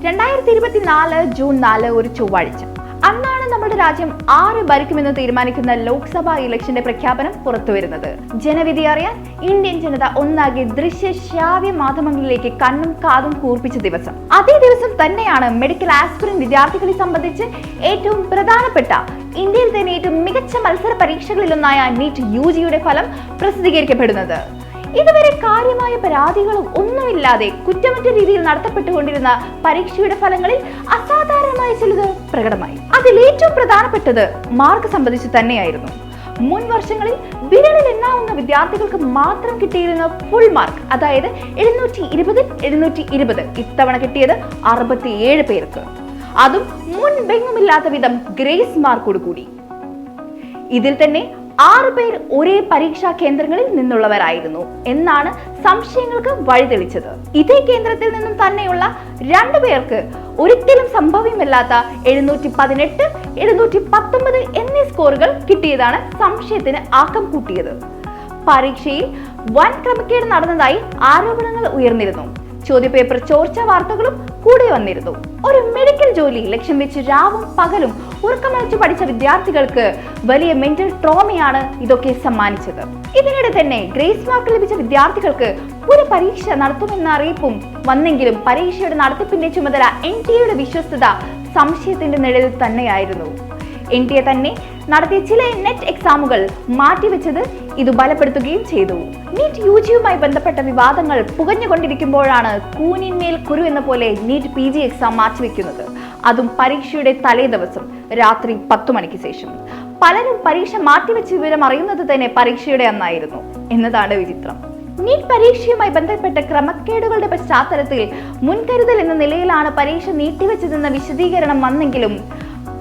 2024 June 4 ഒരു ചൊവ്വാഴ്ച. അന്നാണ് നമ്മുടെ രാജ്യം ആര് ഭരിക്കുമെന്ന് തീരുമാനിക്കുന്ന ലോക്സഭാ ഇലക്ഷന്റെ പ്രഖ്യാപനം പുറത്തുവരുന്നത്. ജനവിധി അറിയാൻ ഇന്ത്യൻ ജനത ഒന്നാകെ ദൃശ്യ ശ്രാവ്യ മാധ്യമങ്ങളിലേക്ക് കണ്ണും കാതും കൂർപ്പിച്ച ദിവസം. അതേ ദിവസം തന്നെയാണ് മെഡിക്കൽ ആസ്പിറന്റ് വിദ്യാർത്ഥികളെ സംബന്ധിച്ച് ഏറ്റവും പ്രധാനപ്പെട്ട ഇന്ത്യയിൽ തന്നെ ഏറ്റവും മികച്ച മത്സര പരീക്ഷകളിലൊന്നായ നീറ്റ് യുജിയുടെ ഫലം പ്രസിദ്ധീകരിക്കപ്പെടുന്നത്. ഇതുവരെ കാര്യമായ പരാതികളും ഒന്നുമില്ലാതെ കുറ്റമറ്റ രീതിയിൽ നടത്തപ്പെട്ടുകൊണ്ടിരുന്ന പരീക്ഷയുടെ ഫലങ്ങളിൽ അസാധാരണമായ ചിലത് പ്രകടമായി. അതിൽ ഏറ്റവും പ്രധാനപ്പെട്ടത് മാർക്ക് സംബന്ധിച്ച് തന്നെയായിരുന്നു. മുൻ വർഷങ്ങളിൽ വിരലിൽ എണ്ണാവുന്ന വിദ്യാർത്ഥികൾക്ക് മാത്രം കിട്ടിയിരുന്ന ഫുൾ മാർക്ക്, അതായത് 720 ഇത്തവണ കിട്ടിയത് 67 പേർക്ക്. അതും മുൻപെങ്ങുമില്ലാത്ത വിധം ഗ്രേസ് മാർക്കോട് കൂടി. ഇതിൽ തന്നെ 6 പേർ ഒരേ പരീക്ഷാ കേന്ദ്രങ്ങളിൽ നിന്നുള്ളവരായിരുന്നു എന്നാണ് സംശയങ്ങൾക്ക് വഴിതെളിച്ചത്. ഇതേ കേന്ദ്രത്തിൽ നിന്നും തന്നെയുള്ള 2 പേർക്ക് ഒരിക്കലും സംഭവ്യമല്ലാത്ത 718, 719 എന്നീ സ്കോറുകൾ കിട്ടിയതാണ് സംശയത്തിന് ആക്കം കൂട്ടിയത്. പരീക്ഷയിൽ വൻ ക്രമക്കേട് നടന്നതായി ആരോപണങ്ങൾ ഉയർന്നിരുന്നു. ചോദ്യപേപ്പർ ചോർച്ച വാർത്തകളും കൂടെ വന്നിരുന്നു. ഒരു മെഡിക്കൽ ജോലി ലക്ഷ്യം വെച്ച് രാവും പകലും ഉറക്കമഴിച്ചു പഠിച്ച വിദ്യാർത്ഥികൾക്ക് വലിയ മെന്റൽ ട്രോമയാണ് ഇതൊക്കെ സമ്മാനിച്ചത്. ഇതിനിടെ തന്നെ ഗ്രേസ് മാർക്ക് ലഭിച്ച വിദ്യാർത്ഥികൾക്ക് ഒരു പരീക്ഷ നടത്തുമെന്ന അറിയിപ്പും വന്നെങ്കിലും പരീക്ഷയുടെ നടത്തിപ്പിന്റെ ചുമതല NTA വിശ്വസ്തത സംശയത്തിന്റെ നിഴലിൽ തന്നെയായിരുന്നു. NTA തന്നെ നടത്തിയ ചില നെറ്റ് എക്സാമുകൾ മാറ്റിവെച്ചത് ഇത് ബലപ്പെടുത്തുകയും ചെയ്തു. നീറ്റ് യുജിയുമായി ബന്ധപ്പെട്ട വിവാദങ്ങൾ പുകഞ്ഞുകൊണ്ടിരിക്കുമ്പോഴാണ് കൂനിന്മേൽ കുരു എന്ന പോലെ നീറ്റ് PG എക്സാം മാറ്റിവെക്കുന്നത്. അതും പരീക്ഷയുടെ തലേ ദിവസം രാത്രി 10 മണിക്ക് ശേഷം. പലരും പരീക്ഷ മാറ്റിവെച്ച വിവരം അറിയുന്നത് തന്നെ പരീക്ഷയുടെ അന്നായിരുന്നു എന്നതാണ് വിചിത്രം. നീറ്റ് പരീക്ഷയുമായി ബന്ധപ്പെട്ട ക്രമക്കേടുകളുടെ പശ്ചാത്തലത്തിൽ മുൻകരുതൽ എന്ന നിലയിലാണ് പരീക്ഷ നീട്ടിവെച്ചതെന്ന വിശദീകരണം വന്നെങ്കിലും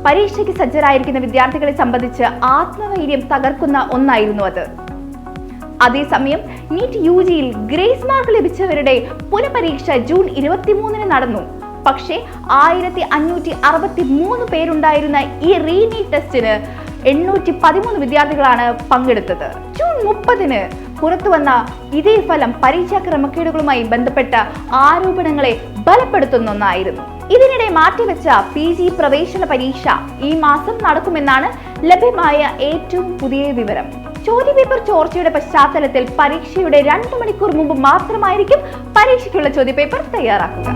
പരീക്ഷയ്ക്ക് സജ്ജരായിരിക്കുന്ന വിദ്യാർത്ഥികളെ സംബന്ധിച്ച് ആത്മവൈര്യം തകർക്കുന്ന ഒന്നായിരുന്നു അത്. അതേസമയം നീറ്റ് യുജിയിൽ ഗ്രേസ് മാർക്ക് ലഭിച്ചവരുടെ പുനഃപരീക്ഷ ജൂൺ 23 നടന്നു. പക്ഷേ 1563 പേരുണ്ടായിരുന്ന ഈ റീനീറ്റ് ടെസ്റ്റിന് 813 വിദ്യാർത്ഥികളാണ് പങ്കെടുത്തത്. ജൂൺ 30 പുറത്തു വന്ന ഇതേ ഫലം പരീക്ഷാ ക്രമക്കേടുകളുമായി ബന്ധപ്പെട്ട ആരോപണങ്ങളെ ബലപ്പെടുത്തുന്ന ഒന്നായിരുന്നു. ഇതിനിടെ മാറ്റിവെച്ച PG പ്രവേശന പരീക്ഷ ഈ മാസം നടക്കുമെന്നാണ് ലഭ്യമായ ഏറ്റവും പുതിയ വിവരം. ചോദ്യപേപ്പർ ചോർച്ചയുടെ പശ്ചാത്തലത്തിൽ പരീക്ഷയുടെ 2 മണിക്കൂർ മുമ്പ് മാത്രമായിരിക്കും പരീക്ഷയ്ക്കുള്ള ചോദ്യപേപ്പർ തയ്യാറാക്കുക.